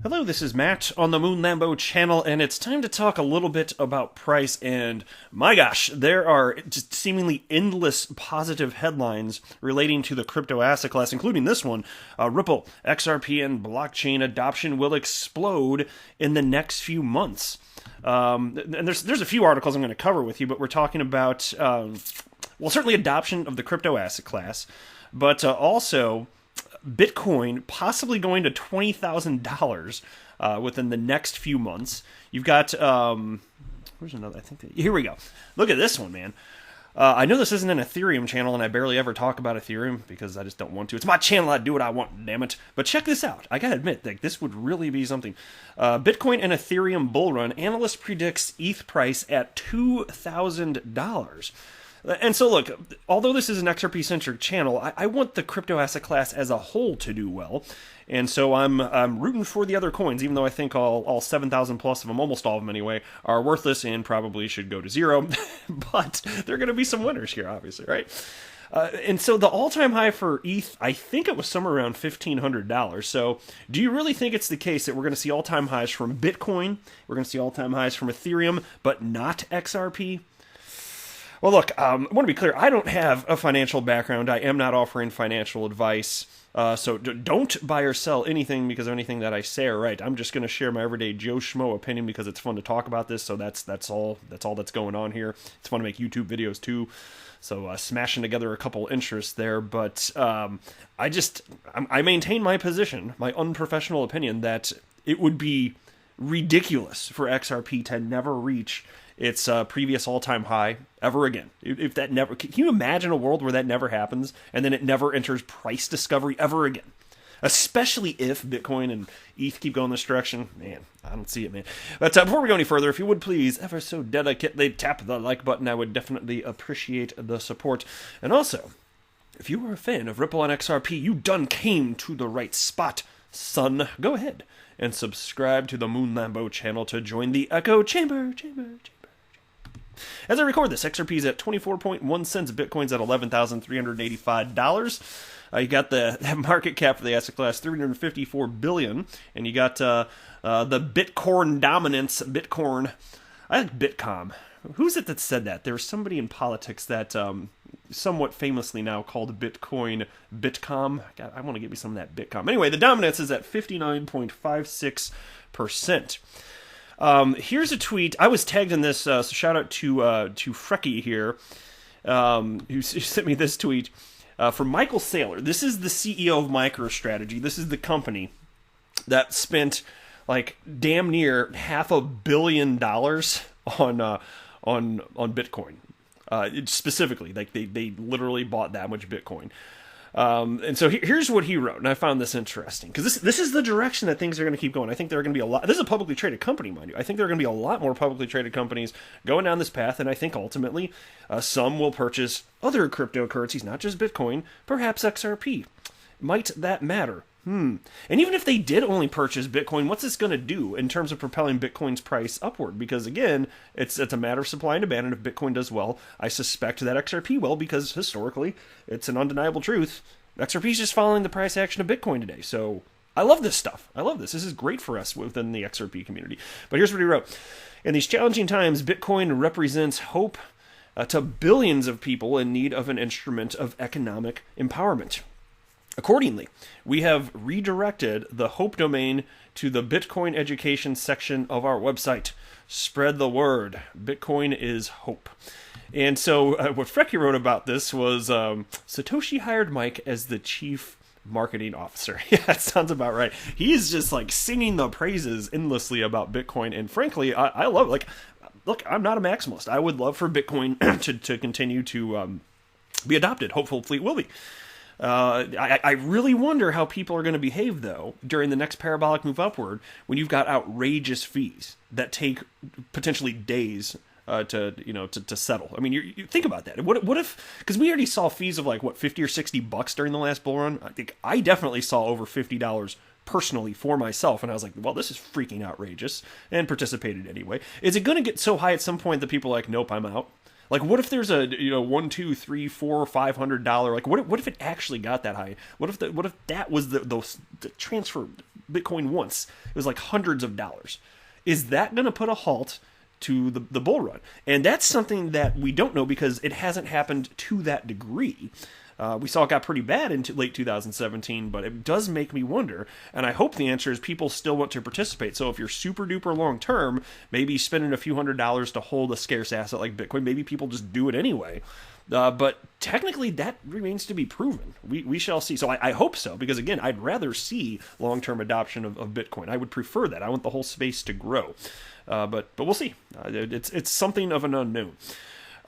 Hello, this is Matt on the Moon Lambo channel, and it's time to talk a little bit about price. And my gosh, there are just seemingly endless positive headlines relating to the crypto asset class, including this one. Ripple, XRP, and blockchain adoption will explode in the next few months. And there's a few articles I'm going to cover with you, but we're talking about, certainly adoption of the crypto asset class, but also Bitcoin possibly going to $20,000 within the next few months. You've got, where's another? Here we go. Look at this one, man. I know this isn't an Ethereum channel, and I barely ever talk about Ethereum because I just don't want to. It's my channel. I do what I want, damn it. But check this out. I gotta admit, this would really be something. Bitcoin and Ethereum bull run. Analyst predicts ETH price at $2,000. And so, look, although this is an XRP-centric channel, I want the crypto asset class as a whole to do well. And so I'm rooting for the other coins, even though I think all 7,000 plus of them, almost all of them anyway, are worthless and probably should go to zero. But there are going to be some winners here, obviously, right? And so the all-time high for ETH, I think it was somewhere around $1,500. So do you really think it's the case that we're going to see all-time highs from Bitcoin, we're going to see all-time highs from Ethereum, but not XRP? Well, look, I want to be clear. I don't have a financial background. I am not offering financial advice. So don't buy or sell anything because of anything that I say or write. I'm just going to share my everyday Joe Schmo opinion because it's fun to talk about this. So that's all that's going on here. It's fun to make YouTube videos too. So smashing together a couple interests there. But I maintain my position, my unprofessional opinion, that it would be ridiculous for XRP to never reach its previous all-time high ever again. If that never, can you imagine a world where that never happens and then it never enters price discovery ever again? Especially if Bitcoin and ETH keep going this direction. Man, I don't see it, man. But before we go any further, if you would please, ever so delicately tap the like button, I would definitely appreciate the support. And also, if you are a fan of Ripple and XRP, you done came to the right spot, son. Go ahead and subscribe to the Moon Lambo channel to join the echo chamber. As I record this, XRP is at 24.1 cents. Bitcoin's at $11,385. You got the market cap for the asset class, $354 billion. And you got the Bitcoin dominance, Bitcoin. I like Bitcom. Who's it that said that? There was somebody in politics that somewhat famously now called Bitcoin Bitcom. God, I want to give you some of that Bitcom. Anyway, the dominance is at 59.56%. Here's a tweet. I was tagged in this, so shout out to Frecky here, who sent me this tweet from Michael Saylor. This is the CEO of MicroStrategy. This is the company that spent like damn near $500 million on Bitcoin. Specifically, like they literally bought that much Bitcoin. And so here's what he wrote, and I found this interesting, because this is the direction that things are going to keep going. I think there are going to be a lot. This is a publicly traded company, mind you. I think there are going to be a lot more publicly traded companies going down this path, and I think ultimately some will purchase other cryptocurrencies, not just Bitcoin, perhaps XRP. Might that matter? And even if they did only purchase Bitcoin, what's this going to do in terms of propelling Bitcoin's price upward? Because again, it's a matter of supply and demand, and if Bitcoin does well, I suspect that XRP will, because historically, it's an undeniable truth. XRP is just following the price action of Bitcoin today. So I love this stuff. I love this. This is great for us within the XRP community. But here's what he wrote. In these challenging times, Bitcoin represents hope to billions of people in need of an instrument of economic empowerment. Accordingly, we have redirected the Hope domain to the Bitcoin education section of our website. Spread the word. Bitcoin is hope. And so what Frecky wrote about this was Satoshi hired Mike as the chief marketing officer. Yeah, that sounds about right. He is just like singing the praises endlessly about Bitcoin. And frankly, I love, like, look, I'm not a maximalist. I would love for Bitcoin to continue to be adopted. Hopefully it will be. I really wonder how people are going to behave, though, during the next parabolic move upward when you've got outrageous fees that take potentially days to settle. I mean, you think about that. What if, because we already saw fees of like, what, $50 or $60 during the last bull run? I think I definitely saw over $50 personally for myself, and I was like, well, this is freaking outrageous, and participated anyway. Is it going to get so high at some point that people are like, nope, I'm out? Like, what if there's a $1, $2, $3, $4, $500? Like, what if it actually got that high? What if that was the transfer Bitcoin once? It was like hundreds of dollars. Is that going to put a halt to the bull run? And that's something that we don't know because it hasn't happened to that degree. We saw it got pretty bad in late 2017, but it does make me wonder, and I hope the answer is people still want to participate. So if you're super duper long term, maybe spending a few $100s to hold a scarce asset like Bitcoin, maybe people just do it anyway. But technically, that remains to be proven. We shall see. So I hope so, because again, I'd rather see long-term adoption of Bitcoin. I would prefer that. I want the whole space to grow. But we'll see. It's something of an unknown.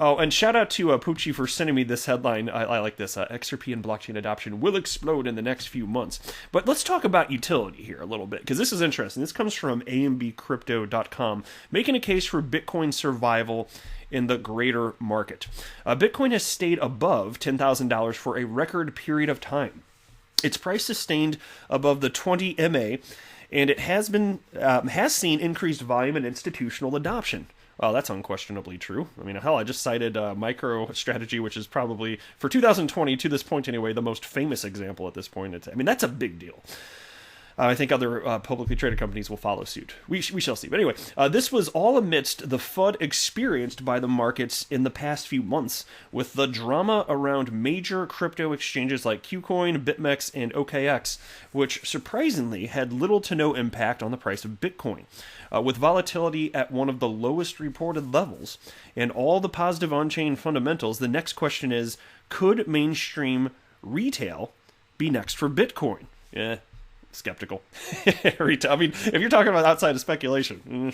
Oh, and shout out to Poochie for sending me this headline. I like this. XRP and blockchain adoption will explode in the next few months. But let's talk about utility here a little bit, because this is interesting. This comes from ambcrypto.com, making a case for Bitcoin survival in the greater market. Bitcoin has stayed above $10,000 for a record period of time. Its price sustained above the 20 MA, and it has seen increased volume and institutional adoption. Well, that's unquestionably true. I mean, hell, I just cited MicroStrategy, which is probably, for 2020, to this point anyway, the most famous example at this point. I mean, that's a big deal. I think other publicly traded companies will follow suit. We shall see. But anyway, this was all amidst the FUD experienced by the markets in the past few months, with the drama around major crypto exchanges like KuCoin, BitMEX, and OKX, which surprisingly had little to no impact on the price of Bitcoin. With volatility at one of the lowest reported levels and all the positive on-chain fundamentals, the next question is, could mainstream retail be next for Bitcoin? Skeptical. I mean, if you're talking about outside of speculation,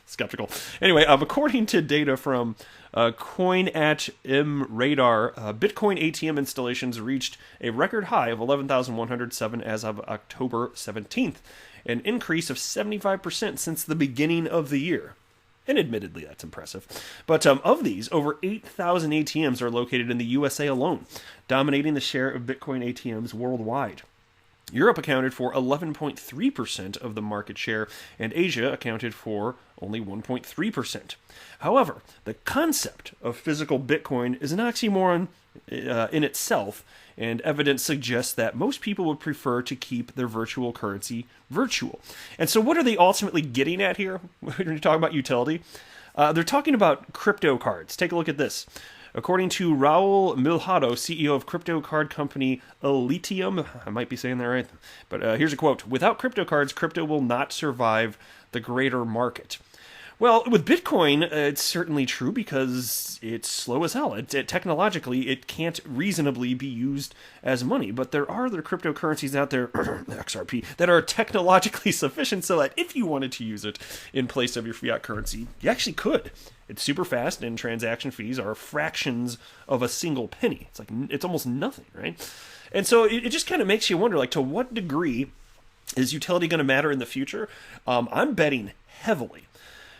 skeptical. Anyway, according to data from CoinAtMRadar, Bitcoin ATM installations reached a record high of 11,107 as of October 17th, an increase of 75% since the beginning of the year. And admittedly, that's impressive. But of these, over 8,000 ATMs are located in the USA alone, dominating the share of Bitcoin ATMs worldwide. Europe accounted for 11.3% of the market share, and Asia accounted for only 1.3%. However, the concept of physical Bitcoin is an oxymoron in itself, and evidence suggests that most people would prefer to keep their virtual currency virtual. And so what are they ultimately getting at here when you're talking about utility? They're talking about crypto cards. Take a look at this. According to Raul Milhado, CEO of crypto card company Elitium, I might be saying that right, but here's a quote: "Without crypto cards, crypto will not survive the greater market." Well, with Bitcoin, it's certainly true because it's slow as hell. Technologically, it can't reasonably be used as money. But there are other cryptocurrencies out there, XRP, that are technologically sufficient so that if you wanted to use it in place of your fiat currency, you actually could. It's super fast, and transaction fees are fractions of a single penny. It's almost nothing, right? And so it just kind of makes you wonder, like, to what degree is utility going to matter in the future? I'm betting heavily.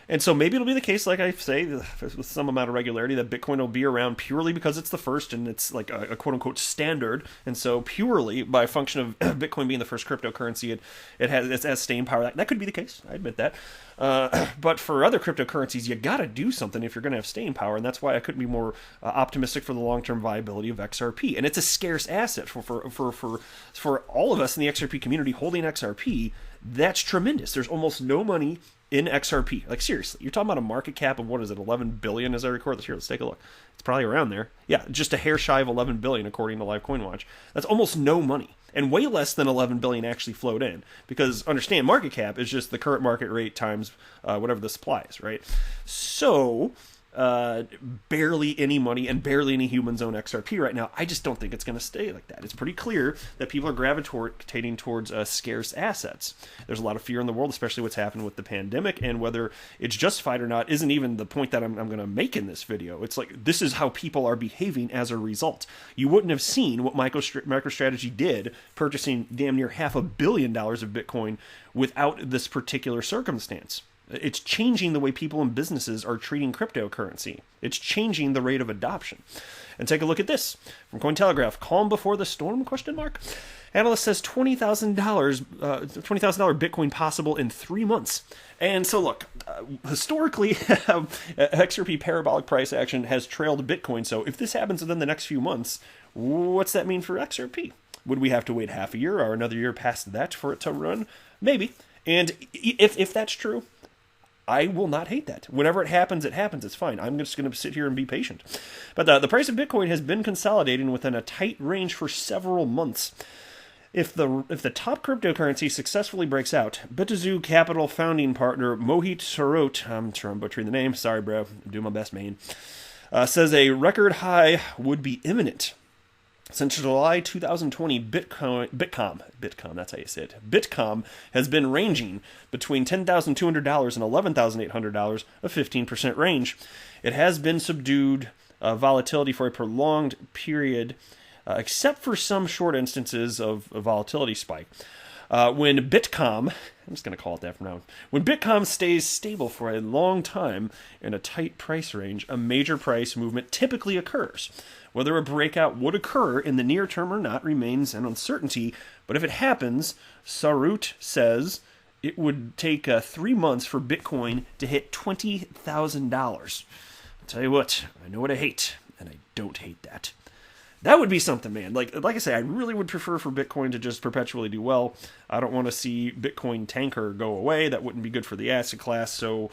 And so maybe it'll be the case, like I say, with some amount of regularity, that Bitcoin will be around purely because it's the first and it's like a quote-unquote standard. And so purely by function of Bitcoin being the first cryptocurrency, it has staying power. That could be the case. I admit that. But for other cryptocurrencies, you got to do something if you're going to have staying power. And that's why I couldn't be more optimistic for the long-term viability of XRP. And it's a scarce asset for all of us in the XRP community holding XRP. That's tremendous. There's almost no money in XRP. Like, seriously, you're talking about a market cap of, what is it, 11 billion as I record this? Here, let's take a look. It's probably around there. Yeah, just a hair shy of 11 billion according to Live Coin Watch. That's almost no money, and way less than 11 billion actually flowed in, because understand, market cap is just the current market rate times whatever the supply is, right? So barely any money and barely any humans own XRP right now. I just don't think it's going to stay like that. It's pretty clear that people are gravitating towards scarce assets. There's a lot of fear in the world, especially what's happened with the pandemic, and whether it's justified or not isn't even the point that I'm going to make in this video. It's like, this is how people are behaving as a result. You wouldn't have seen what MicroStrategy did, purchasing damn near $500 million of Bitcoin without this particular circumstance. It's changing the way people and businesses are treating cryptocurrency. It's changing the rate of adoption. And take a look at this from Cointelegraph. Calm before the storm? Question mark. Analyst says $20,000 Bitcoin possible in 3 months. And so look, historically, XRP parabolic price action has trailed Bitcoin. So if this happens within the next few months, what's that mean for XRP? Would we have to wait half a year or another year past that for it to run? Maybe. And if that's true, I will not hate that. Whenever it happens, it's fine. I'm just going to sit here and be patient. But the price of Bitcoin has been consolidating within a tight range for several months. If the top cryptocurrency successfully breaks out, BitZoo Capital founding partner Mohit Sarot, I'm sure I'm butchering the name, sorry bro, I'm doing my best, man, says a record high would be imminent. Since July 2020, Bitcom, that's how you say it, Bitcom has been ranging between $10,200 and $11,800, a 15% range. It has been subdued volatility for a prolonged period, except for some short instances of a volatility spike. When Bitcom, I'm just going to call it that from now on, when Bitcom stays stable for a long time in a tight price range, a major price movement typically occurs. Whether a breakout would occur in the near term or not remains an uncertainty, but if it happens, Sarut says it would take 3 months for Bitcoin to hit $20,000. I'll tell you what, I know what I hate, and I don't hate that. That would be something, man. Like I say, I really would prefer for Bitcoin to just perpetually do well. I don't want to see Bitcoin tanker go away. That wouldn't be good for the asset class, so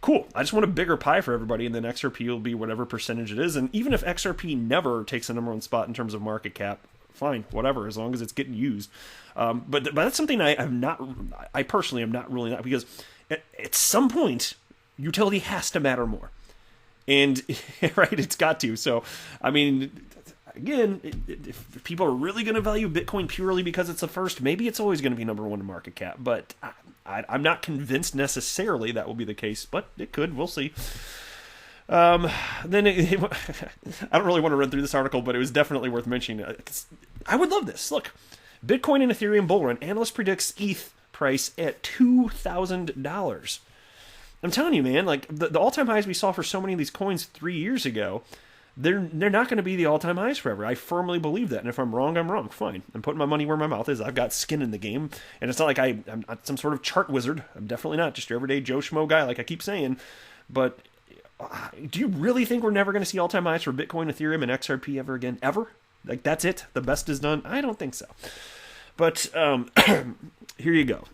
cool. I just want a bigger pie for everybody, and then XRP will be whatever percentage it is. And even if XRP never takes the number one spot in terms of market cap, fine, whatever, as long as it's getting used. But that's something I personally am not ruling out, because at some point, utility has to matter more. And, right, it's got to. So, I mean, again, if people are really going to value Bitcoin purely because it's the first, maybe it's always going to be number one in market cap. But I'm not convinced necessarily that will be the case, but it could. We'll see. I don't really want to run through this article, but it was definitely worth mentioning. I would love this. Look, Bitcoin and Ethereum bull run. Analyst predicts ETH price at $2,000. I'm telling you, man, like the all-time highs we saw for so many of these coins 3 years ago, they're not going to be the all-time highs forever. I firmly believe that, and if I'm wrong, I'm wrong. Fine. I'm putting my money where my mouth is. I've got skin in the game, and it's not like I'm not some sort of chart wizard. I'm definitely not just your everyday Joe Schmo guy, like I keep saying. But do you really think we're never going to see all-time highs for Bitcoin, Ethereum, and XRP ever again? Ever? Like, that's it? The best is done? I don't think so. But here you go.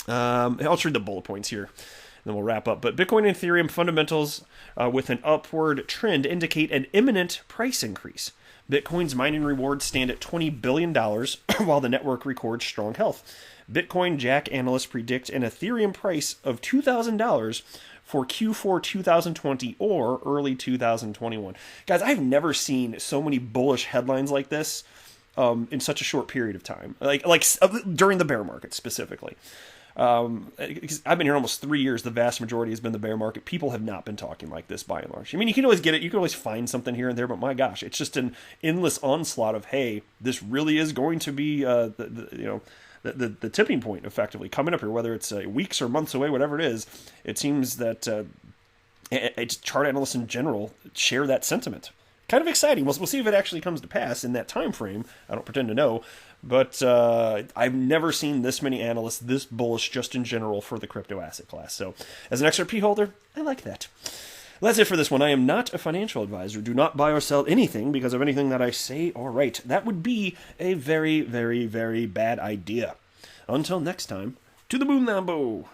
I'll just read the bullet points here. Then we'll wrap up. But Bitcoin and Ethereum fundamentals with an upward trend indicate an imminent price increase. Bitcoin's mining rewards stand at $20 billion, while the network records strong health. Bitcoin Jack analysts predict an Ethereum price of $2,000 for Q4 2020 or early 2021. Guys, I've never seen so many bullish headlines like this in such a short period of time. Like during the bear market specifically. Because I've been here almost 3 years, the vast majority has been the bear market. People have not been talking like this by and large. I mean, you can always get it, you can always find something here and there, but my gosh, it's just an endless onslaught of, hey, this really is going to be the tipping point, effectively coming up here, whether it's weeks or months away, whatever it is. It seems that chart analysts in general share that sentiment. Kind of exciting. We'll see if it actually comes to pass in that time frame. I don't pretend to know. But I've never seen this many analysts this bullish just in general for the crypto asset class. So as an XRP holder, I like that. That's it for this one. I am not a financial advisor. Do not buy or sell anything because of anything that I say or write. That would be a very, very, very bad idea. Until next time, to the moon, Lambo.